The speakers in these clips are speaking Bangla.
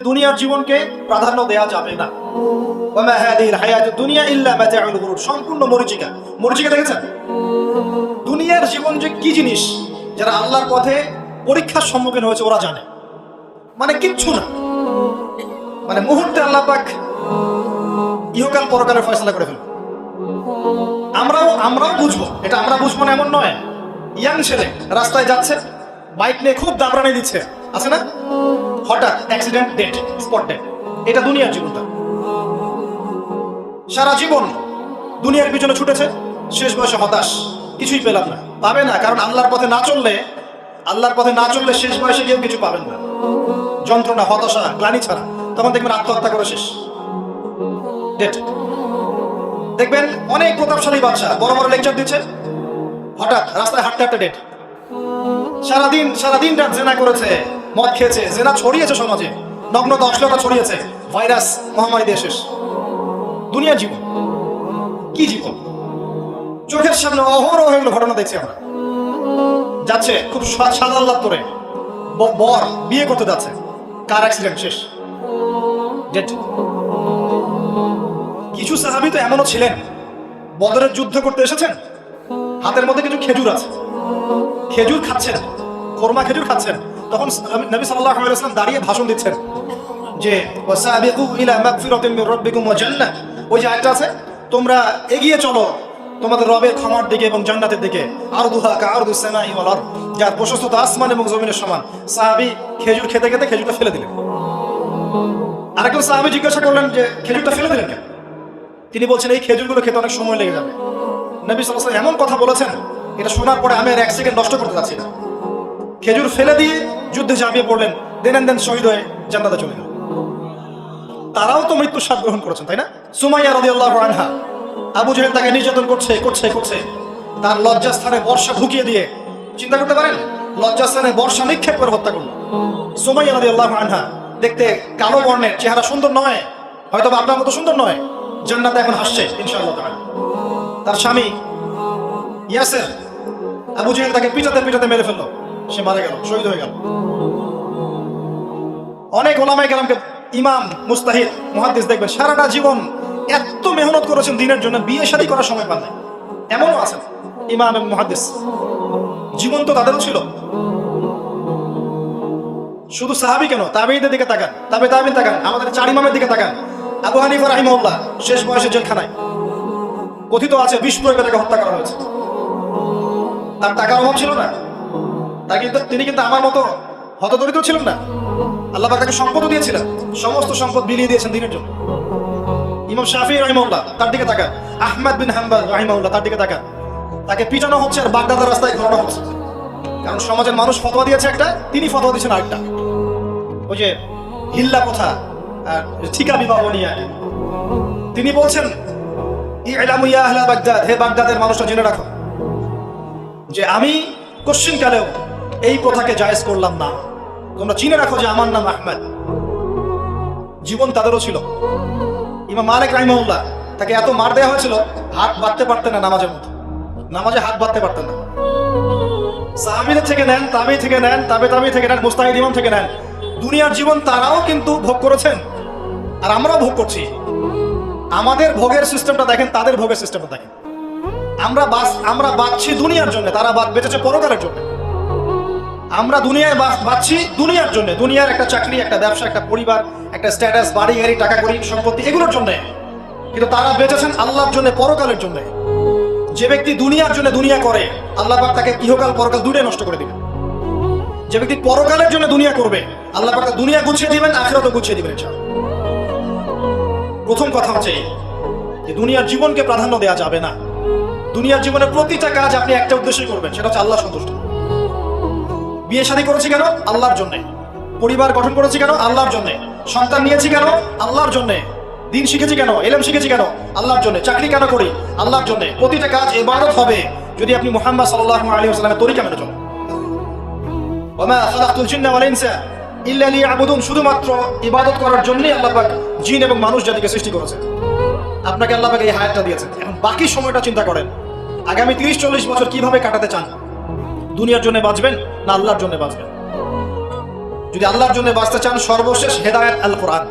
দুনিয়ার জীবনকে প্রাধান্য দেওয়া যাবে না। ওয়া মা হাদিহিল হায়াতুদ দুনিয়া ইল্লা মাতাউল গুরুর, সম্পূর্ণ মরীচিকা। মরীচিকা দেখেছেন? দুনিয়ার জীবন যে কি জিনিস, যারা আল্লাহর পথে পরীক্ষার সম্মুখীন হয়েছে ওরা জানে। মানে কিচ্ছু না, মানে মুহূর্তে আল্লাহ পাক ইহকাল পরকালের ফয়সালা করে ফেলবে। আমরাও বুঝবো, এটা আমরা বুঝবো না এমন নয়। ইয়াং ছেলে রাস্তায় যাচ্ছে, বাইক নিয়ে খুব দাবরানি দিচ্ছে, আছে না? হঠাৎ অ্যাক্সিডেন্ট, ডেট, স্পট ডেট। এটা দুনিয়ার জীবনটা। সারা জীবন দুনিয়ার পিছনে ছুটেছে, শেষ বয়সে হতাশ, কিছুই পেলাম না। পাবে না, কারণ আল্লাহর পথে না চললে শেষ বয়সে কেউ কিছু পাবেন না। যন্ত্রণা, হতাশা, গ্লানি ছাড়া। তখন দেখবেন আত্মহত্যা করে শেষ। ডেট। দেখবেন অনেক প্রতাপশালী বাদশা বড় বড় লেকচার দিচ্ছে, হঠাৎ রাস্তায় হাঁটতে হাঁটতে ডেট। সারাদিন রাত জেনা করেছে, মদ খেয়েছে, জেনা ছড়িয়েছে সমাজে, নগ্নতা, অশ্লীলতা ছড়িয়েছে, ভাইরাস মহামারী দিয়ে শেষ। দুনিয়ার জীবন কি জীবন? চোখের সামনে অহরহ এগুলো ঘটনা দেখছি আমরা। যাচ্ছে খুব সাদাল্লাদ করে, বর বিয়ে করতে যাচ্ছে, কার অ্যাক্সিডেন্ট, শেষ, ডেট। কিছু সাহাবী তো এমনও ছিলেন, বদরের যুদ্ধ করতে এসেছেন, হাতের মধ্যে কিছু খেজুর আছে, খেজুর খাচ্ছেন, খোরমা খেজুর খাচ্ছেন। তখন নবী সাল্লাল্লাহু আলাইহি ওয়াসাল্লাম দাঁড়িয়ে ভাষণ দিচ্ছেন যে ওয়াসাবিকু ইলা মাগফিরাতিন মির রাব্বিকুম ওয়া জান্নাহ। ওই যে আয়াতটা আছে, তোমরা এগিয়ে চলো তোমাদের রবের ক্ষমার দিকে এবং জান্নাতের দিকে। আরদুহা কাআরদিস সামাই ওয়াল আরদ, যার প্রশস্ততা আসমান এবং জমিনের সমান। সাহাবী খেজুর খেতে খেতে খেজুরটা ফেলে দিলেন। আরেকজন সাহাবী জিজ্ঞাসা করলেন যে খেজুরটা ফেলে দিলেন কেন? তিনি বলছেন এই খেজুরগুলো খেতে অনেক সময় লেগে যাবে। নবী সাল্লাল্লাহু আলাইহি ওয়াসাল্লাম এমন কথা বলেছেন, এটা শোনার পরে আমি আর এক সেকেন্ড নষ্ট করতে যাচ্ছি না। খেজুর ফেলে দিয়ে যুদ্ধে ঝাঁপিয়ে পড়লেন, দেন শহীদ হয়ে জান্নাতে চলে গেলেন। তারাও তো মৃত্যুর স্বাদ গ্রহণ করেছেন, তাই না? সুমাইয়া রাদিয়াল্লাহু আনহা, আবু জাহেল তাকে নির্যাতন করছে, তার লজ্জাস্থানে বর্ষা ঢুকিয়ে দিয়ে, চিন্তা করতে পারেন, লজ্জাস্থানে বর্ষা নিক্ষেপ করে হত্যা করল। সুমাইয়া রাদিয়াল্লাহু আনহা দেখতে কালো বর্ণের, চেহারা সুন্দর নয়, হয়তো বা আপনার মতো সুন্দর নয়, জান্নাতে এখন হাসছে ইনশাআল্লাহ তাআলা। তার স্বামী ইয়াসির, আবু জাহেল তাকে পিটাতে মেরে ফেললো, সে মারা গেল, শহীদ হয়ে গেল। অনেক ওলামায়ে কেরামকে, ইমাম, মুস্তাহিদ, মুহাদ্দিস দেখবেন সারাটা জীবন এত মেহনত করেছেন দিনের জন্য, বিয়ে শাদী করার সময় পান না। এমনও আছেন ইমাম এবং মুহাদ্দিস, জীবন তো তাদেরও ছিল। শুধু সাহাবী কেন, তাবেঈদের দিকে তাকান, তাবেঈন তাকান, আমাদের চার ইমামের দিকে তাকান। আবু হানিফা রাহিমাহুল্লাহ শেষ বয়সে জেলখানায়, কথিত আছে বিষ প্রয়োগে তাকে হত্যা করা হয়েছে। তার টাকার অভাব ছিল না, তিনি কিন্তু আমার মতো হতদরিদ্র ছিলেন না। আল্লাহ পাক তাকে সম্পদও দিয়েছিলেন, সমস্ত সম্পদ বিলিয়ে দিয়েছেন দিনের জন্য। ইমাম শাফিঈ রাহিমাহুল্লাহ, তার দিকে তাকান। আহমদ বিন হাম্বল রাহিমাহুল্লাহ, তার দিকে তাকান। তাকে পিটানো হচ্ছে আর বাগদাদের রাস্তায় ঘোরানো হচ্ছে, কারণ সমাজের মানুষ ফতোয়া দিয়েছে একটা, তিনি ফতোয়া দিয়েছেন আরেকটা। ওই যে হিল্লা প্রথা, ঠিকা বিবাহ নিয়ে তিনি বলছেন, ইলামু ইয়া আহলা বাগদাদ, হে বাগদাদের মানুষরা জেনে রাখো যে আমি কোশ্চিনকালেও এই প্রথাকে জায়েজ করলাম না। তোমরা চিনে রাখো যে আমার নাম আহমদ। জীবন তাদেরও ছিল। ইমাম মালিক রাহিমাহুল্লাহ, তাকে এত মার দেওয়া হয়েছিল, হাত বাঁধতে পারতেন না নামাজের মধ্যে, নামাজে হাত বাঁধতে পারতেন না। সাহাবীদের থেকে নেন, তাবেঈ থেকে নেন, তাবেঈ থেকে নেন, মুস্তাহিদ ইমাম থেকে নেন, দুনিয়ার জীবন তারাও কিন্তু ভোগ করেছেন, আর আমরাও ভোগ করছি। আমাদের ভোগের সিস্টেমটা দেখেন, তাদের ভোগের সিস্টেমটা দেখেন। আমরা বাঁচছি দুনিয়ার জন্য, তারা বেঁচেছে পরকালের জন্য। আমরা দুনিয়ায় বাঁচছি দুনিয়ার জন্য, দুনিয়ার একটা চাকরি, একটা ব্যবসা, একটা পরিবার, একটা স্ট্যাটাস, বাড়ি গাড়ি, টাকা কড়ি, সম্পত্তি, এগুলোর জন্য। কিন্তু তারা বেঁচেছেন আল্লাহর জন্য, পরকালের জন্য। যে ব্যক্তি দুনিয়ার জন্য দুনিয়া করে, আল্লাহ পাক তাকে ইহকাল পরকাল দুটোই নষ্ট করে দিবেন। যে ব্যক্তি পরকালের জন্য দুনিয়া করবে, আল্লাহ পাক তাকে দুনিয়া গুছিয়ে দিবেন, আখিরাতও গুছিয়ে দিবেন ইনশাআল্লাহ। প্রথম কথা হচ্ছে যে দুনিয়ার জীবনকে প্রাধান্য দেওয়া যাবে না। দুনিয়ার জীবনের প্রতিটা কাজ আপনি একটা উদ্দেশ্যই করবেন, সেটা হচ্ছে আল্লাহ সন্তুষ্ট। বিয়ে শাদী করেছি কেন? আল্লাহর জন্য। পরিবার গঠন করেছি কেন? আল্লাহর জন্য। সন্তান নিয়েছি কেন? আল্লাহর জন্য। দিন শিখেছি কেন? ইলম শিখেছি কেন? আল্লাহর জন্য। চাকরি কেন করি? আল্লাহর জন্য। প্রতিটা কাজ ইবাদত হবে যদি আপনি মুহাম্মদ সাল্লাল্লাহু আলাইহি ওয়াসাল্লামের তরিকা মেনে চলেন। ওয়া মা খালাকতুল জিন্না ওয়াল ইনসা ইল্লা লিয়াবুদুন, শুধুমাত্র ইবাদত করার জন্যই আল্লাহ পাক জিন এবং মানুষ জাতিকে সৃষ্টি করেছেন। আপনাকে আল্লাহ পাক এই হায়াতটা দিয়েছেন। এখন বাকি সময়টা চিন্তা করেন, আগামী 30-40 বছর কিভাবে কাটাতে চান? দুনিয়ার জন্য বাঁচবেন না আল্লাহর জন্য বাঁচবেন? যদি আল্লাহর জন্য বাঁচতে চান, সর্বশেষ হেদায়েত আল কোরআন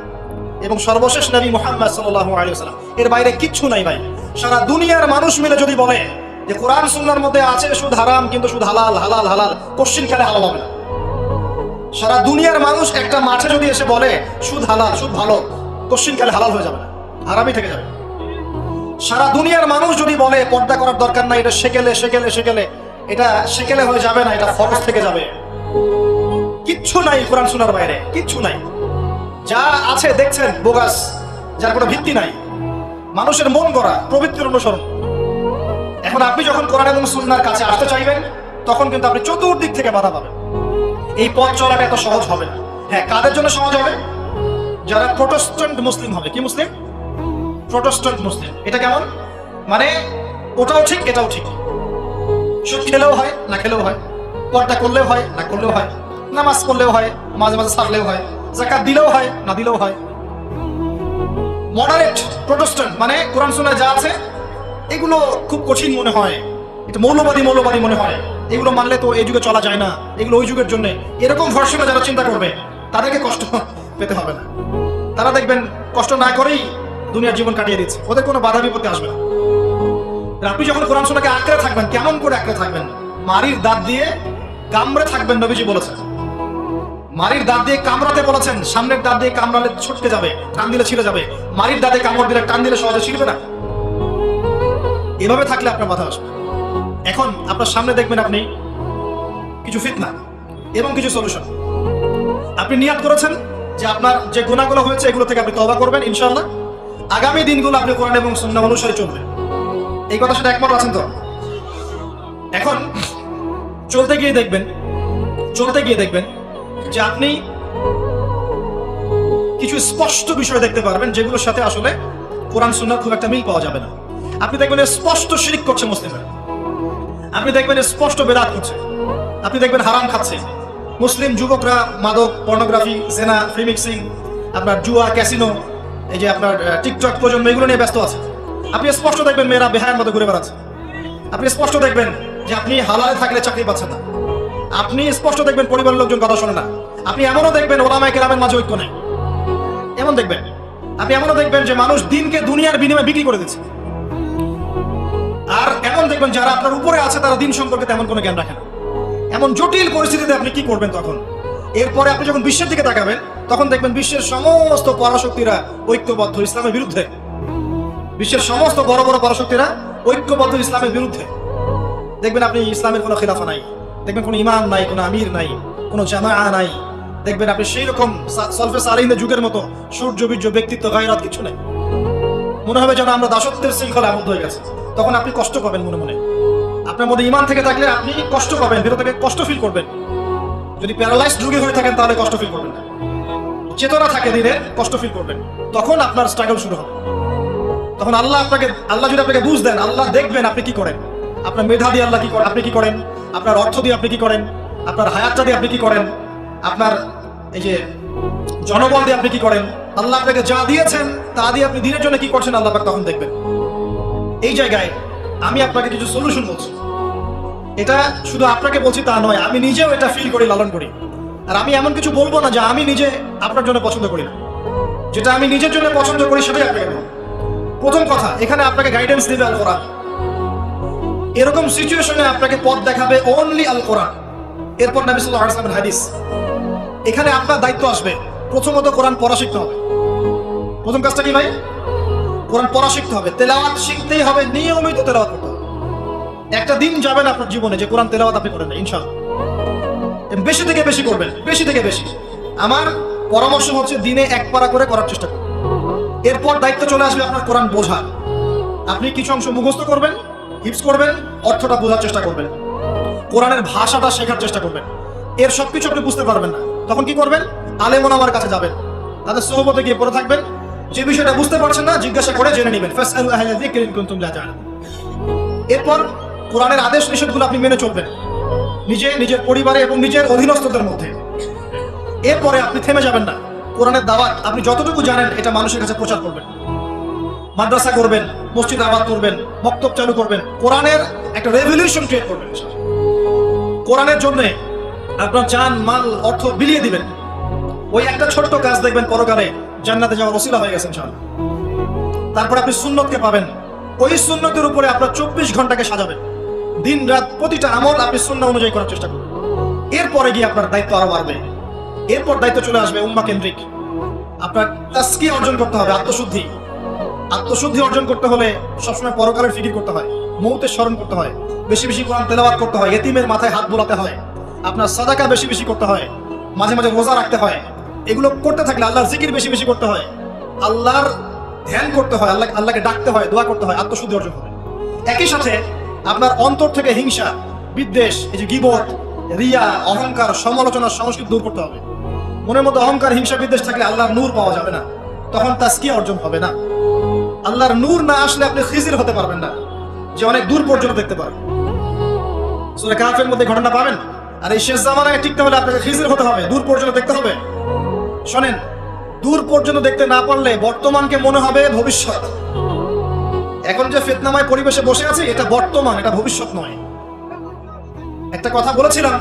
এবং সর্বশেষ নবী মুহাম্মদ সাল্লাল্লাহু আলাইহি ওয়াসাল্লাম, এর বাইরে কিচ্ছু নাই ভাই। সারা দুনিয়ার মানুষ মিলে যদি বলে যে কোরআন সুন্নাহর মধ্যে আছে সুদ হারাম, কিন্তু সুদ হালাল, হালাল হালাল, কোশ্চিন কালে হালাল হবে না। সারা দুনিয়ার মানুষ একটা মাঠে যদি এসে বলে সুদ হালাল, সুদ ভালো, কোশ্চিন কালে হালাল হয়ে যাবে না, হারামই থেকে যাবে। সারা দুনিয়ার মানুষ যদি বলে পর্দা করার দরকার নাই, এটা সেকেলে সেকেলে সেকেলে, এটা সেকেলে হয়ে যাবে না, এটা ফরজ থেকে যাবে। কিচ্ছু নাই কোরআন সুন্নাহর বাইরে, কিচ্ছু নাই। যা আছে দেখছেন বোগাস, যার কোনো ভিত্তি নাই, মানুষের মন গড়া প্রবৃত্তির অনুসরণ। এখন আপনি যখন কোরআন এবং সুন্নাহর কাছে আসতে চাইবেন, তখন কিন্তু আপনি চতুর্দিক থেকে বাধা পাবেন। এই পথ চলাটা এত সহজ হবে না। হ্যাঁ, কাদের জন্য সহজ হবে? যারা প্রোটেস্ট্যান্ট মুসলিম হবে। কি মুসলিম? প্রোটেস্ট্যান্ট মুসলিম। এটা কেমন? মানে ওটাও ঠিক এটাও ঠিক, সুদ খেলেও হয় না খেলেও হয়, পর্দা করলেও হয় না করলেও হয়, নামাজ পড়লেও হয়, মাঝে মাঝে ছাড়লেও হয়, যাকাত দিলেও হয় না দিলেও হয়। মডারেট প্রোটেস্ট্যান্ট মানে কোরআন সুন্নাহ যা আছে এগুলো খুব কঠিন মনে হয়, এটা মৌলবাদী মৌলবাদী মনে হয়, এগুলো মানলে তো এই যুগে চলা যায় না, এগুলো ওই যুগের জন্য। এরকম ভার্সনে যারা চিন্তা করবে তাদেরকে কষ্ট পেতে হবে না। তারা দেখবেন কষ্ট না করেই দুনিয়ার জীবন কাটিয়ে দিচ্ছে, ওদের কোনো বাধা বিপত্তি আসবে না। আপনি যখন কোরআন সুন্নাহকে আঁকড়ে থাকবেন, কেমন করে আঁকড়ে থাকবেন? মারির দাঁত দিয়ে কামড়ে থাকবেন, নবীজি বলেছেন। মারির দাঁত দিয়ে কামড়াতে বলেছেন, সামনের দাঁত দিয়ে কামড়ালে ছুটতে যাবে, টান দিলে ছিঁড়ে যাবে। মারির দাঁতে কামড় দিলে টান দিলে সহজে ছিঁড়বে না। এভাবে থাকলে আপনার বাধা আসবে। এখন আপনার সামনে দেখবেন আপনি কিছু ফিতনা এবং কিছু সলিউশন। আপনি নিয়াত করেছেন যে আপনার যে গুনাহগুলো হয়েছে এগুলো থেকে আপনি তওবা করবেন ইনশাআল্লাহ। আগামী দিনগুলো আপনি কোরআন এবং সুন্নাহ অনুসারে চলবেন। এই কথার সাথে একমত আছেন তো? এখন চলতে গিয়ে দেখবেন যে আপনি কিছু স্পষ্ট বিষয় দেখতে পারবেন যেগুলোর সাথে আসলে কোরআন সুন্নাহর খুব একটা মিল পাওয়া যাবে না। আপনি দেখবেন স্পষ্ট শিরক করছে মুসলিমরা, আপনি দেখবেন স্পষ্ট বেদাত করছে, আপনি দেখবেন হারাম খাচ্ছে। মুসলিম যুবকরা মাদক, পর্নোগ্রাফি, জেনা, ফ্রি মিক্সিং, আপনার জুয়া, ক্যাসিনো, এই যে আপনার টিকটক প্রজন্ম, এগুলো নিয়ে ব্যস্ত আছে। আপনি স্পষ্ট দেখবেন মেয়েরা বেহায়ার মতো ঘুরে বেড়াচ্ছে। আপনি স্পষ্ট দেখবেন যে আপনি হালালে থাকলে চাকরি পাচ্ছেন না। আপনি স্পষ্ট দেখবেন পরিবারের লোকজন কথা শোনে না। আপনি এমনও দেখবেন ওলামায়ে কেরামের মাঝে ঐক্য নেই, এমন দেখবেন। আপনি এমনও দেখবেন যে মানুষ দিনকে দুনিয়ার বিনিময়ে বিক্রি করে দিচ্ছে। আর এমন দেখবেন যারা আপনার উপরে আছে তারা দিন সম্পর্কে তেমন কোনো জ্ঞান রাখে না। এমন জটিল পরিস্থিতিতে আপনি কি করবেন তখন? এরপরে আপনি যখন বিশ্বের দিকে তাকাবেন, তখন দেখবেন বিশ্বের সমস্ত পরাশক্তিরা ঐক্যবদ্ধ ইসলামের বিরুদ্ধে। বিশ্বের সমস্ত বড় বড় পরাশক্তিরা ঐক্যবদ্ধ ইসলামের বিরুদ্ধে। দেখবেন আপনি ইসলামের কোনো খিলাফা নাই, দেখবেন কোনো ইমাম নাই, কোনো আমির নাই, কোনো জামাআ নাই। দেখবেন আপনি সেই রকম সলফে সালিহিনদের যুগের মতো সূর্যবীর্য ব্যক্তিত্ব, গায়রাত কিছু নেই। মনে হবে যেন আমরা দাসত্বের শৃঙ্খলা আবদ্ধ হয়ে গেছে। তখন আপনি কষ্ট পাবেন মনে মনে। আপনার মধ্যে ইমান থেকে থাকলে আপনি কষ্ট পাবেন, ভিতর থেকে কষ্ট ফিল করবেন। যদি প্যারালাইজড রোগী হয়ে থাকেন তাহলে কষ্ট ফিল করবেন না। চেতনা থাকে ধীরে কষ্ট ফিল করবেন, তখন আপনার স্ট্রাগল শুরু হবে। তখন আল্লাহ যদি আপনাকে বুঝ দেন, আল্লাহ দেখবেন আপনি কি করেন। আপনার মেধা দিয়ে আল্লাহ কি করেন, আপনি কি করেন, আপনার অর্থ দিয়ে আপনি কি করেন, আপনার হায়াতটা দিয়ে আপনি কি করেন, আপনার এই যে জনবল দিয়ে আপনি কি করেন। আল্লাহ আপনাকে যা দিয়েছেন তা দিয়ে আপনি দিনের জন্য কি করছেন আল্লাহ পাক তখন দেখবেন। এই জায়গায় আমি আপনাকে কিছু সলিউশন বলছি। এটা শুধু আপনাকে বলছি তা নয়, আমি নিজেও এটা ফিল করি, লালন করি। আর আমি এমন কিছু বলবো না যা আমি নিজে আপনার জন্য পছন্দ করি না। যেটা আমি নিজের জন্য পছন্দ করি সেটাই আপনাকে বলবো। প্রথম কথা, এখানে আপনাকে গাইডেন্স দিবে আল কোরআন। এরকম সিচুয়েশনে আপনাকে পথ দেখাবে অনলি আল কোরআন। এরপর নবী সাল্লাল্লাহু আলাইহি ওয়াসাল্লামের হাদিস। এখানে আপনার দায়িত্ব আসবে প্রথমত কোরআন পড়া শিখতে হবে। প্রথম কাজটা কি ভাই? কোরআন পড়া শিখতে হবে, তেলাওয়াত শিখতেই হবে, নিয়মিত তেলাওয়াত করতে হবে। একটা দিন যাবে না আপনার জীবনে যে কোরআন তেলাওয়াত আপনি করেন না, ইনশাআল্লাহ। বেশি থেকে বেশি করবেন, বেশি থেকে বেশি। আমার পরামর্শ হচ্ছে দিনে এক পারা করে করার চেষ্টা করুন। এরপর দায়িত্ব চলে আসবে আপনার কোরআন বোঝা। আপনি কিছু অংশ মুখস্থ করবেন, হিফজ করবেন, অর্থটা বোঝার চেষ্টা করবেন, কোরআনের ভাষাটা শেখার চেষ্টা করবেন। এর সবকিছু আপনি বুঝতে পারবেন না, তখন কি করবেন? আলেম ওলামার কাছে যাবেন, তাদের সোহবতে গিয়ে পড়ে থাকবেন। যে বিষয়টা বুঝতে পারছেন না জিজ্ঞাসা করে জেনে নেবেন। ফাসআলু আহলা যিকরি ইন কুনতুম লা তা'লামুন। এরপর কোরআনের আদেশ নিষেধগুলো আপনি মেনে চলবেন নিজের পরিবারে এবং নিজের অধীনস্থদের মধ্যে। এরপরে আপনি থেমে যাবেন না। কোরআনের দাওয়াত আপনি যতটুকু জানেন এটা মানুষের কাছে প্রচার করবেন। মাদ্রাসা করবেন, মসজিদ আবাদ করবেন, মক্তব চালু করবেন, কোরআনের একটা রেভলিউশন ক্রিয়েট করবেন। কোরআনের জন্য আপনার জান, মাল, অর্থ বিলিয়ে দিবেন। ওই একটা ছোট্ট কাজ দেখবেন পরকালে জান্নাতে যাওয়ার ওসিলা হয়ে গেছে ইনশাআল্লাহ। তারপর আপনি সুন্নতকে পাবেন, ওই সুন্নতের উপরে আপনার 24 ঘন্টাকে সাজাবেন, দিন রাত প্রতিটা আমল আপনি সুন্নাহ অনুযায়ী করার চেষ্টা করবেন। এরপরে গিয়ে আপনার দায়িত্ব আরো বাড়বে। এরপর দায়িত্ব চলে আসবে উম্মাহ কেন্দ্রিক। আপনার তাসকিয়া অর্জন করতে হবে, আত্মশুদ্ধি। আত্মশুদ্ধি অর্জন করতে হলে সবসময় পরকালের ফিকির করতে হয়, মৌতের স্মরণ করতে হয়, বেশি বেশি কোরআন তেলাওয়াত করতে হয়, এতিমের মাথায় হাত বোলাতে হয়, আপনার সাদাকা বেশি বেশি করতে হয়, মাঝে মাঝে রোজা রাখতে হয়। এগুলো করতে থাকলে আল্লাহর জিকির বেশি বেশি করতে হয়, আল্লাহর ধ্যান করতে হয়, আল্লাহকে ডাকতে হয়, দোয়া করতে হয়, আত্মশুদ্ধি অর্জন হবে। একই সাথে আপনার অন্তর থেকে হিংসা, বিদ্বেষ, এই যে গীবত, রিয়া, অহংকার, সমালোচনার সংস্কৃতি দূর করতে হবে। মনের মধ্যে অহংকার, হিংসা, বিদ্বেষ থাকলে আল্লাহর নূর পাওয়া যাবে না, তখন তাসকিয়া অর্জন হবে না। আল্লাহর নূর না আসলে আপনি খিজির হতে পারবেন না, যে অনেক দূর পর্যন্ত দেখতে পারবেন। সূরা কাহফের মধ্যে ঘটনা পাবেন। আর এই শেষ জামানায় টিকতে হলে আপনাকে খিজির হতে হবে, দূর পর্যন্ত দেখতে হবে। শোনেন, দূর পর্যন্ত দেখতে না পারলে বর্তমানকে মনে হবে ভবিষ্যৎ। এখন যে ফিতনাময় পরিবেশে বসে আছে এটা বর্তমান, এটা ভবিষ্যৎ নয়। একটা কথা বলেছিলাম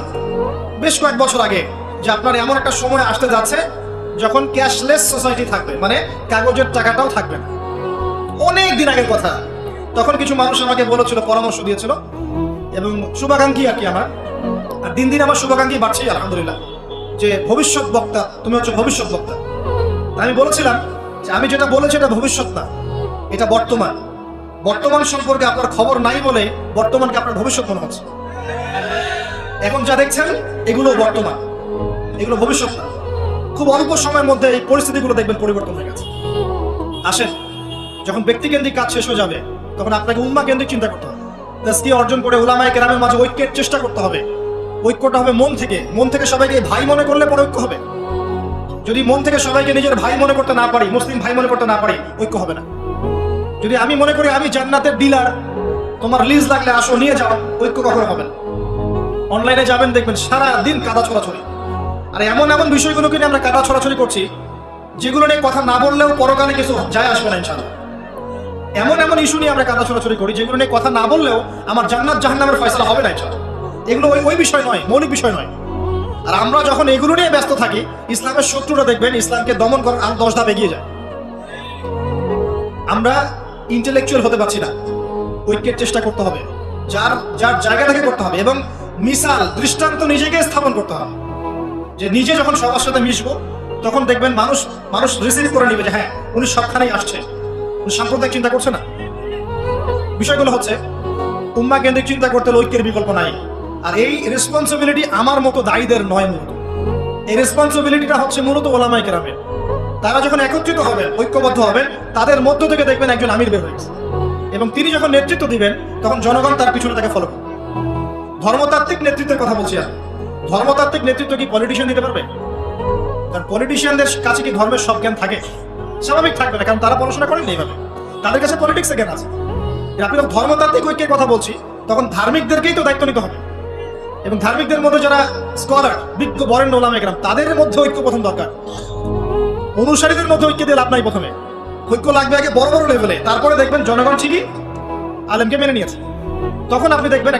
বেশ কয়েক বছর আগে যে আপনার এমন একটা সময় আসতে যাচ্ছে যখন ক্যাশলেস সোসাইটি থাকবে, মানে কাগজের টাকাটাও থাকবে না। অনেক দিন আগের কথা। তখন কিছু মানুষ আমাকে বলেছিল, পরামর্শ দিয়েছিল, এবং শুভাকাঙ্ক্ষী আর কি আমার। আর দিন দিন আমার শুভাকাঙ্ক্ষী বাড়ছে আলহামদুলিল্লাহ, যে ভবিষ্যৎ বক্তা, তুমি হচ্ছে ভবিষ্যৎ বক্তা। আমি বলেছিলাম যে আমি যেটা বলেছি এটা ভবিষ্যৎ না, এটা বর্তমান। বর্তমান সম্পর্কে আপনার খবর নাই বলে বর্তমানকে আপনার ভবিষ্যৎ মনে হচ্ছে। এখন যা দেখছেন এগুলো বর্তমান, এগুলো ভবিষ্যৎ না। খুব অল্প সময়ের মধ্যে এই পরিস্থিতিগুলো দেখবেন পরিবর্তন হয়ে গেছে। আসেন, যখন ব্যক্তিকেন্দ্রিক কাজ শেষ হয়ে যাবে তখন আপনাকে উম্মাহ কেন্দ্রিক চিন্তা করতে হবে। তাসকিয়া অর্জন করে উলামায়ে কেরামের মাঝে ঐক্যের চেষ্টা করতে হবে। ঐক্যটা হবে মন থেকে। মন থেকে সবাইকে ভাই মনে করলে পরে ঐক্য হবে। যদি মন থেকে সবাইকে নিজের ভাই মনে করতে না পারি, মুসলিম ভাই মনে করতে না পারি, ঐক্য হবে না। যদি আমি মনে করি আমি জান্নাতের ডিলার, তোমার লিজ লাগলে আসো নিয়ে যাও, ঐক্য কখনো হবে না। অনলাইনে যাবেন দেখবেন সারা দিন কাদা ছড়াছড়ি। আর এমন এমন বিষয়গুলোকে নিয়ে আমরা কাদা ছড়াছড়ি করছি যেগুলো নিয়ে কথা না বললেও পরকালে কিছু যায় আসবে না ইনশাআল্লাহ। এমন এমন ইস্যু নিয়ে আমরা কাদা ছড়াছড়ি করি যেগুলো নিয়ে কথা না বললেও আমার জান্নাত জাহান্নামের ফয়সালা হবে না ইনশাআল্লাহ। এগুলো ওই বিষয় নয়, মৌলিক বিষয় নয়। আর আমরা যখন এগুলো নিয়ে ব্যস্ত থাকি, ইসলামের শত্রুরা দেখবেন ইসলামকে দমন করার আর 10 ধাপ এগিয়ে যায়। আমরা ইন্টেলেকচুয়াল হতে পারছি না। ঐক্যের চেষ্টা করতে হবে, যার যার জায়গা থেকে করতে হবে, এবং মিসাল, দৃষ্টান্ত নিজেকে স্থাপন করতে হবে। যে নিজে যখন সবার সাথে মিশবো তখন দেখবেন মানুষ রিসিভ করে নিবে যে হ্যাঁ উনি সবখানেই আসছে, উনি সাম্প্রদায়িক চিন্তা করছে না। বিষয়গুলো হচ্ছে উম্মাহ কেন্দ্রিক চিন্তা করতে হলে ঐক্যের বিকল্প নাই। আর এই রেসপন্সিবিলিটি আমার মতো দায়ীদের নয়। মূলত এই রেসপন্সিবিলিটিটা হচ্ছে মূলত ওলামায়ে কেরামের। তারা যখন একত্রিত হবেন, ঐক্যবদ্ধ হবেন, তাদের মধ্য থেকে দেখবেন একজন আমির বের হয়েছে, এবং তিনি যখন নেতৃত্ব দিবেন তখন জনগণ তার পিছনে তাকে ফলো করবে। ধর্মতাত্ত্বিক নেতৃত্বের কথা বলছি আমি। ধর্মতাত্ত্বিক নেতৃত্ব কি পলিটিশিয়ান দিতে পারবে? কারণ পলিটিশিয়ানদের কাছে কি ধর্মের সব জ্ঞান থাকে? স্বাভাবিক থাকবে না, কারণ তারা পড়াশোনা করেন এইভাবে। তাদের কাছে পলিটিক্সের জ্ঞান আছে। আপনি যখন ধর্মতাত্ত্বিক ঐক্যের কথা বলছি তখন ধার্মিকদেরকেই তো দায়িত্ব নিতে হবে, এবং ধার্মিকদের মধ্যে যারা স্কলার, বিজ্ঞ বরেণ্য ওলামায়ে কেরাম, তাদের মধ্যে ঐক্য প্রথম দরকার। অনুসারীদের মধ্যে ঐক্য দিয়ে লাভ নাই। প্রথমে ঐক্য লাগবে আগে বড় বড় লেভেলে, তারপরে দেখবেন জনগণ ঠিকই আলেমকে মেনে নিয়েছে। তখন আপনি দেখবেন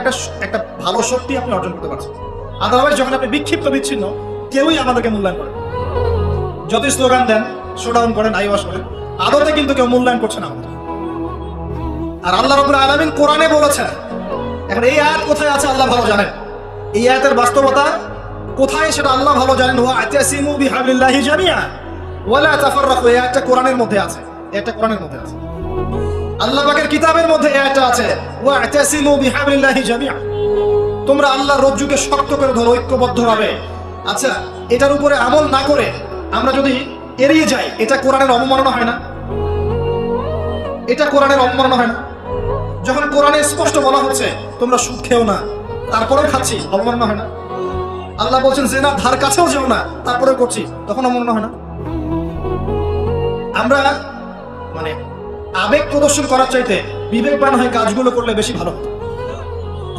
একটা ভালো শক্তি আপনি অর্জন করতে পারছেন। আদারওয়াইজ যখন আপনি বিক্ষিপ্ত বিচ্ছিন্ন, কেউই আমাদেরকে মূল্যায়ন করে। যতই স্লোগান দেন, শোডাউন করেন, আইওয়াশ করেন, আদতে কিন্তু কেউ মূল্যায়ন করছে না আমাদের। আর আল্লাহ রাব্বুল আলামিন কোরআনে বলেছেন, এখন এই আয়াত কোথায় আছে আল্লাহ ভালো জানেন। এই আয়াতের বাস্তবতা কোথায় সেটা আল্লাহ ভালো জানেন। ওয়া আতাসিমু বিহাবলিল্লাহি জামিআ ওয়া লা তাফাররাকু, এই আয়াতটা কোরআনের মধ্যে আছে। এটা কোরআনের মধ্যে আছে, আল্লাহ পাকের কিতাবের মধ্যে এই আয়াতটা আছে। ওয়া আতাসিমু বিহাবলিল্লাহি জামিআ, তোমরা আল্লাহর রজ্জুকে শক্ত করে ধরো ঐক্যবদ্ধভাবে। আচ্ছা, এটার উপরে আমল না করে আমরা যদি এড়িয়ে যাই, এটা কোরআনের অবমাননা হয় না? এটা কোরআনের অবমাননা হয় না? যখন কোরআনে স্পষ্ট বলা হচ্ছে তোমরা সুদ খেও না, তারপরেও খাচ্ছি, অবমাননা হয় না? আল্লাহ বলছেন যে না ধার কাছেও যেও না, তারপরেও করছি, তখন অবমাননা হয় না? আমরা মানে আবেগ প্রদর্শন করার চাইতে বিবেকবান হয়ে কাজগুলো করলে বেশি ভালো হতো।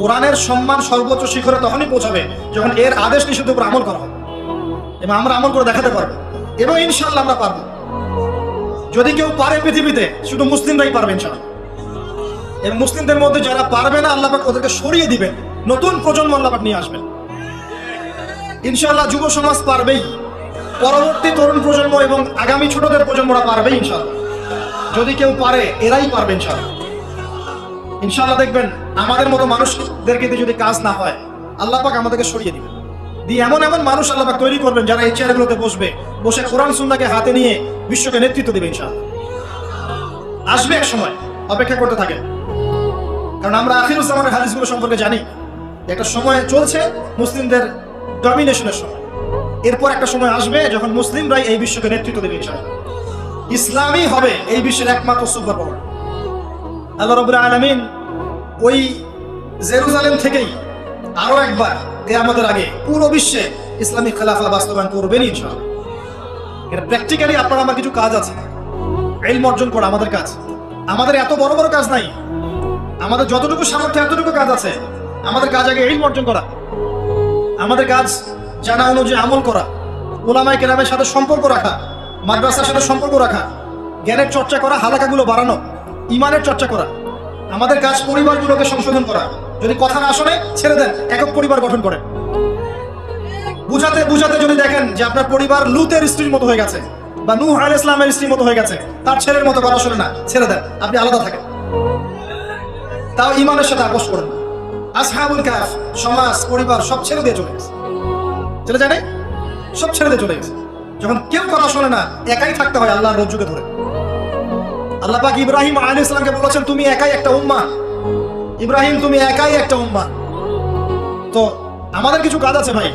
কোরআনের সম্মান সর্বোচ্চ শিখরে তখনই পৌঁছাবে যখন এর আদেশ নিষেধের উপর আমল করা হবে, এবং আমরা আমল করে দেখাতে পারবো, এবং ইনশাআল্লাহ আমরা পারবো। যদি কেউ পারে পৃথিবীতে, শুধু মুসলিমরাই পারবে ইনশাআল্লাহ। এবং মুসলিমদের মধ্যে যারা পারবে না, আল্লাহ পাক ওদেরকে সরিয়ে দিবেন, নতুন প্রজন্ম আল্লাহ পাক নিয়ে আসবেন ইনশাআল্লাহ। যুব সমাজ পারবেই, পরবর্তী তরুণ প্রজন্ম এবং আগামী ছোটদের প্রজন্মরা পারবে ইনশাআল্লাহ। যদি কেউ পারে এরাই পারবে ইনশাআল্লাহ। ইনশাআল্লাহ দেখবেন আমাদের মতো মানুষদেরকে দিয়ে যদি কাজ না হয়, আল্লাহ পাক আমাদেরকে সরিয়ে দিবেন, দিয়ে এমন এমন মানুষ আল্লাহ পাক তৈরি করবেন যারা এই চেয়ারগুলোতে বসে কোরআন সুন্নাহকে হাতে নিয়ে বিশ্বকে নেতৃত্ব দেবে ইনশাআল্লাহ। আসবে এক সময়, অপেক্ষা করতে থাকেন। কারণ আমরা আখিরুজ্জামানের হাদিসগুলো সম্পর্কে জানি, একটা সময় চলছে মুসলিমদের ডমিনেশনের সময়। এরপর একটা সময় আসবে যখন মুসলিমরাই এই বিশ্বকে নেতৃত্ব দেবে ইনশাআল্লাহ। ইসলামই হবে এই বিশ্বের একমাত্র সুপার পাওয়ার। আল্লাহ রাব্বুল আলামিন ওই জেরুজালেম থেকেই আরো একবার কিয়ামতের আগে পুরো বিশ্বে ইসলামিক খেলাফা বাস্তবায়ন করবেন ইনশাআল্লাহ। এটা প্র্যাকটিক্যালি আপনার আমার কিছু কাজ আছে, ইলম অর্জন করা আমাদের কাজ। আমাদের এত বড় বড় কাজ নাই, আমাদের যতটুকু সামর্থ্য এতটুকু কাজ আছে। আমাদের কাজ আগে ইলম অর্জন করা, আমাদের কাজ জানা অনুযায়ী আমল করা, উলামায়ে কেরামের সাথে সম্পর্ক রাখা, মাদ্রাসার সাথে সম্পর্ক রাখা, জ্ঞানের চর্চা করা, হালাকাগুলো বাড়ানো, ইমানের চর্চা করা। আমাদের কাজ পরিবারগুলোকে সংশোধন করা। যদি কথা না শোনে ছেড়ে দেন, একক পরিবার গঠন করেন। বুঝাতে বুঝাতে যদি দেখেন যে আপনার পরিবার লুতের স্ত্রীর মতো হয়ে গেছে বা নূহ আলাইহিস সালামের স্ত্রীর মতো হয়ে গেছে, তার ছেলের মতো কথা শোনে না, ছেড়ে দেন, আপনি আলাদা থাকেন। তাও ইমানের সাথে আপোষ করেন। আসহাবুল কাহফ সমাজ পরিবার সব ছেড়ে দিয়ে চলে গেছে, চলে যায় না, সব ছেড়ে দিয়ে চলে গেছে। যখন কেউ কথা শোনে না, একাই থাকতে হয় আল্লাহর রজ্জুকে ধরে। আল্লাহ পাক ইব্রাহিম আলাইহিস সালামকে বলেছেন, তুমি একাই একটা উম্মাহ, ইব্রাহিম তুমি একাই একটা উম্মাহ। তো আমাদের কিছু কাজ আছে ভাই,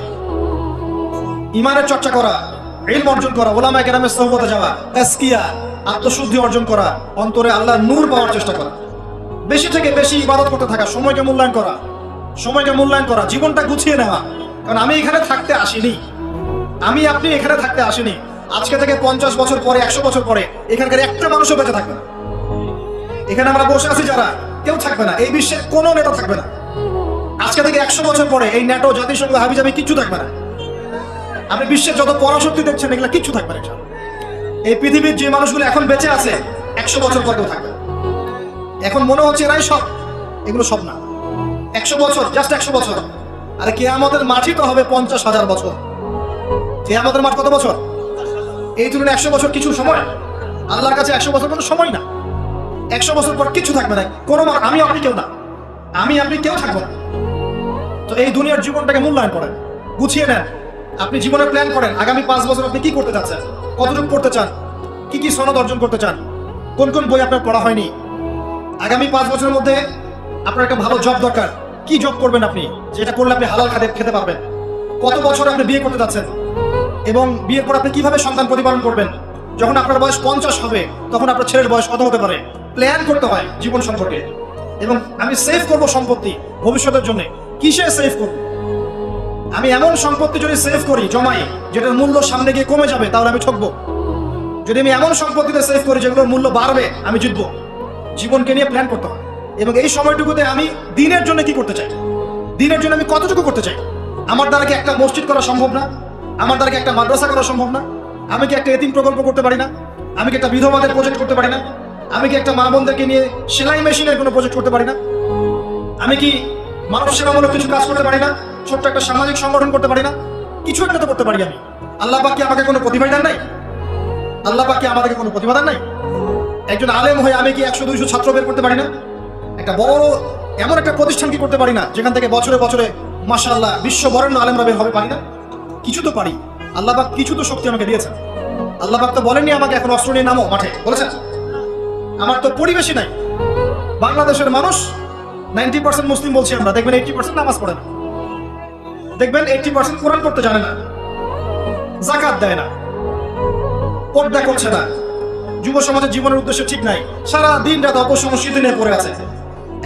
ইমানের চর্চা করা, ইলম অর্জন করা, উলামায়ে কেরামের সোহবতে যাওয়া, তাজকিয়া, আত্মশুদ্ধি অর্জন করা, অন্তরে আল্লাহর নূর পাওয়ার চেষ্টা করা, বেশি থেকে বেশি ইবাদত করতে থাকা, সময়কে মূল্যায়ন করা, সময়কে মূল্যায়ন করা, জীবনটা গুছিয়ে নেওয়া। কারণ আমি এখানে থাকতে আসিনি, আমি আপনি এখানে থাকতে আসিনি। আজকে থেকে 50 বছর পরে, 100 বছর পরে এখানকার একটা মানুষও বেঁচে থাকবে না। এখানে আমরা বসে আছি যারা, কেউ থাকবে না, এই বিশ্বের কোনো নেতা থাকবে না। আজকে থেকে 100 বছর পরে এই ন্যাটো, জাতিসংঘ, হাবিজাবি কিচ্ছু থাকবে না। আপনি বিশ্বের যত পরাশক্তি দেখছেন এগুলো কিচ্ছু থাকবে না। এই পৃথিবীর যে মানুষগুলো এখন বেঁচে আছে 100 বছর পরেও থাকবে না। এখন মনে হচ্ছে এরাই সব, এগুলো সব না। 100 বছর, জাস্ট 100 বছর। আরে কিয়ামতের মাঠই তো হবে 50,000 বছর। কিয়ামতের মাঠ কত বছর? এই তুলনায় 100 বছর কিছু সময়? আল্লাহর কাছে 100 বছর কোনো সময় না। 100 বছর পর কিছু থাকবে না, কোনো আমি আপনি কেউ না, আমি আপনি কেউ থাকবো না। তো এই দুনিয়ার জীবনটাকে মূল্যায়ন করেন, গুছিয়ে নেন। আপনি জীবনে প্ল্যান করেন, আগামী 5 বছর আপনি কি করতে চাচ্ছেন, কতটুকু করতে চান, কি কি সনদ অর্জন করতে চান, কোন কোন বই আপনার পড়া হয়নি। আগামী 5 বছরের মধ্যে আপনার একটা ভালো জব দরকার, কি জব করবেন আপনি, যেটা করলে আপনি হালাল খেতে পারবেন। কত বছর আপনি বিয়ে করতে যাচ্ছেন এবং বিয়ের পর আপনি কিভাবে সন্তান প্রতিপালন করবেন। যখন আপনার বয়স 50 হবে তখন আপনার ছেলের বয়স কত হতে পারে, প্ল্যান করতে হয় জীবন সম্পর্কে। এবং আমি সেভ করব সম্পত্তি ভবিষ্যতের জন্য, কিসে সেভ করব? আমি এমন সম্পত্তি যদি সেভ করি, জমাই, যেটার মূল্য সামনে গিয়ে কমে যাবে, তাহলে আমি ঠকবো। যদি আমি এমন সম্পত্তিতে সেভ করি যেগুলোর মূল্য বাড়বে, আমি জিতবো। জীবনকে নিয়ে প্ল্যান করতে হয়। এবং এই সময়টুকুতে আমি দিনের জন্য কি করতে চাই, দিনের জন্য আমি কতটুকু করতে চাই। আমার দ্বারা কি একটা মসজিদ করা সম্ভব না? আমার দ্বারা কি একটা মাদ্রাসা করা সম্ভব না? আমি কি একটা এতিম প্রকল্প করতে পারি না? আমি কি একটা বিধবাদের প্রজেক্ট করতে পারি না? আমি কি একটা মা বোনদেরকে নিয়ে সেলাই মেশিনের কোনো প্রজেক্ট করতে পারি না? আমি কি মানব সেবামূলক কিছু কাজ করতে পারি না? ছোট্ট একটা সামাজিক সংগঠন করতে পারি না? কিছু একটা তো করতে পারি আমি। আল্লাহ পাক কি আমাকে কোনো প্রতিভা দেন নাই? আল্লাহ পাক কি আমাদেরকে কোনো প্রতিভা দেন নাই? একজন আলেম হয়ে আমি কি 100-200 ছাত্র বের করতে পারি না? একটা বড় এমন একটা প্রতিষ্ঠান কি করতে পারি না যেখান থেকে বছরে বছরে মাশাআল্লাহ বিশ্ব বরেণ্য আলেমরা বের হবে? পারি না? কিছু তো পারি। আল্লাহ পাক কিছু তো শক্তি আমাকে দিয়েছেন। আল্লাহ পাক তো বলেননি আমাকে এখন অস্ত্র নিয়ে নামো মাঠে, বলেছেন? আমার তো পরিবেশই নাই। বাংলাদেশের মানুষ 90% মুসলিম বলছি আমরা, দেখবেন 80% নামাজ পড়ে না, দেখবেন 80% কোরআন পড়তে জানে না, যাকাত দেয় না, পর্দা করছে না, যুব সমাজের জীবনের উদ্দেশ্য ঠিক নাই, সারা দিন রাত অপসংস্কৃতি নিয়ে পড়ে আছে।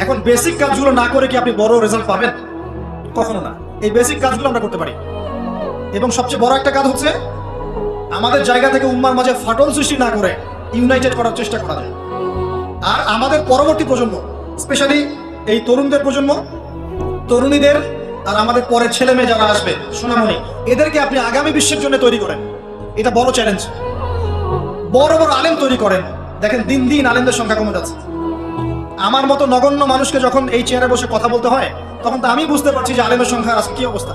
এখন বেসিক কাজগুলো না করে কি আপনি বড় রেজাল্ট পাবেন? কখনো না। এই বেসিক কাজগুলো আমরা করতে পারি। এবং সবচেয়ে বড় একটা কাজ হচ্ছে আমাদের জায়গা থেকে উম্মার মাঝে ফাটল সৃষ্টি না করে ইউনাইটেড করার চেষ্টা করা যায়। আর আমাদের পরবর্তী প্রজন্ম, স্পেশালি এই তরুণদের প্রজন্ম, তরুণীদের আর আমাদের পরের ছেলে মেয়ে যারা আসবে, সোনামণি, এদেরকে আপনি আগামী বিশ্বের জন্য তৈরি করেন। এটা বড় চ্যালেঞ্জ। বড় বড় আলেম তৈরি করেন। দেখেন দিন দিন আলেমদের সংখ্যা কমে যাচ্ছে। আমার মতো নগণ্য মানুষকে যখন এই চেয়ারে বসে কথা বলতে হয়, তখন তো আমি বুঝতে পারছি যে আলেমের সংখ্যা আজকে কি অবস্থা।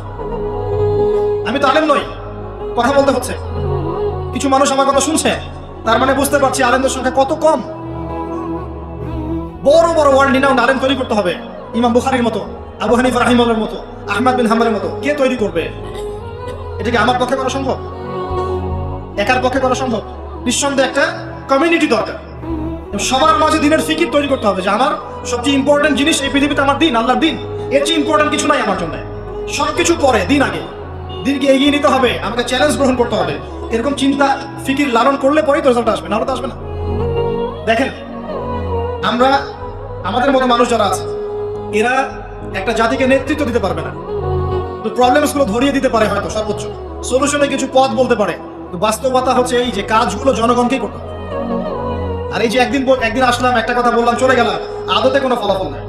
আমি তো আলেম নই, কথা বলতে হচ্ছে। কিছু মানুষ আমার কথা শুনছে, তার মানে বুঝতে পারছি আলেমদের সংখ্যা কত কম। বড় বড় ওয়ার্ল্ড রিনাউন্ড আলেম তৈরি করতে হবে, ইমাম বুখারীর মতো, আবু হানিফা রাহিমাহুল্লাহর মতো, আহমদ বিন হাম্বলের মতো। কে তৈরি করবে? এটা কি আমার পক্ষে করা সম্ভব? একার পক্ষে করা সম্ভব? নিঃসন্দেহে একটা কমিউনিটি দরকার। সবার মাঝে দিনের ফিকির তৈরি করতে হবে যে আমার সবচেয়ে ইম্পর্টেন্ট জিনিস এই পৃথিবীতে আমার দিন, আল্লাহর দিন। এর চেয়ে ইম্পর্টেন্ট কিছু নাই আমার জন্য। সবকিছু পরে, দিন আগে। দিনকে এগিয়ে নিতে হবে, আমাকে চ্যালেঞ্জ গ্রহণ করতে হবে। এরকম চিন্তা ফিকির লালন করলে পরেই তো রেজাল্ট আসবে, না হলে তো আসবে না। দেখেন, আমরা আমাদের মতো মানুষ যারা আছে, এরা একটা জাতিকে নেতৃত্ব দিতে পারবে না। তো প্রবলেমস গুলো ধরিয়ে দিতে পারে, হয়তো সর্বোচ্চ সলিউশনে কিছু পথ বলতে পারে। তো বাস্তবতা হচ্ছে এই যে কাজগুলো জনগণকেই করতে হবে। আর এই যে একদিন আসলাম, একটা কথা বললাম, চলে গেলাম, আদতে কোনো ফলাফল নাই।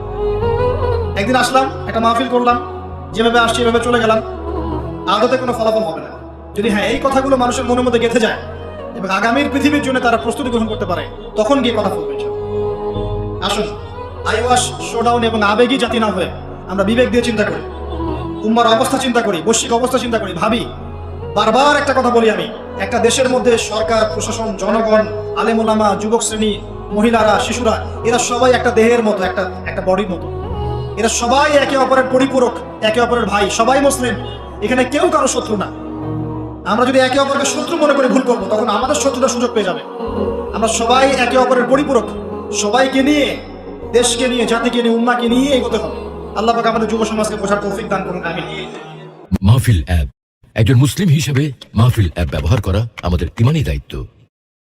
একদিন আসলাম, একটা মাহফিল করলাম, যেভাবে আসছি এভাবে চলে গেলাম, আদতে কোনো ফলাফল হবে না। যদি হ্যাঁ এই কথাগুলো মানুষের মনের মধ্যে গেঁথে যায় এবং আগামীর পৃথিবীর জন্য তারা প্রস্তুতি গ্রহণ করতে পারে, তখন গিয়ে কথা বলবে। আসুন, আইওয়াস, শোডাউন এবং আবেগী জাতি না হয়ে আমরা বিবেক দিয়ে চিন্তা করি, উম্মার অবস্থা চিন্তা করি, বৈশ্বিক অবস্থা চিন্তা করি, ভাবি। বারবার একটা কথা বলি আমি, একটা দেশের মধ্যে সরকার, প্রশাসন, জনগণ, আলেম ওলামা, যুবক শ্রেণী, মহিলারা, শিশুরা, এরা সবাই একটা দেহের মতো, একটা বডির মতো। এরা সবাই একে অপরের পরিপূরক, একে অপরের ভাই, সবাই মুসলিম। এখানে কেউ কারো শত্রু না। আমরা যদি একে অপরকে শত্রু মনে করে ভুল করবো, তখন আমাদের শত্রুরা সুযোগ পেয়ে যাবে। আমরা সবাই একে অপরের পরিপূরক, সবাইকে নিয়ে, দেশকে নিয়ে, জাতিকে নিয়ে, উম্মাকে নিয়ে এগোতে হবে। আল্লাহ পাক আমাদের যুব সমাজকে বোঝার তৌফিক দান করুন, আমিন। মাহফিল অ্যাপ, একজন মুসলিম হিসেবে মাহফিল অ্যাপ ব্যবহার করা আমাদের ইমানি দায়িত্ব।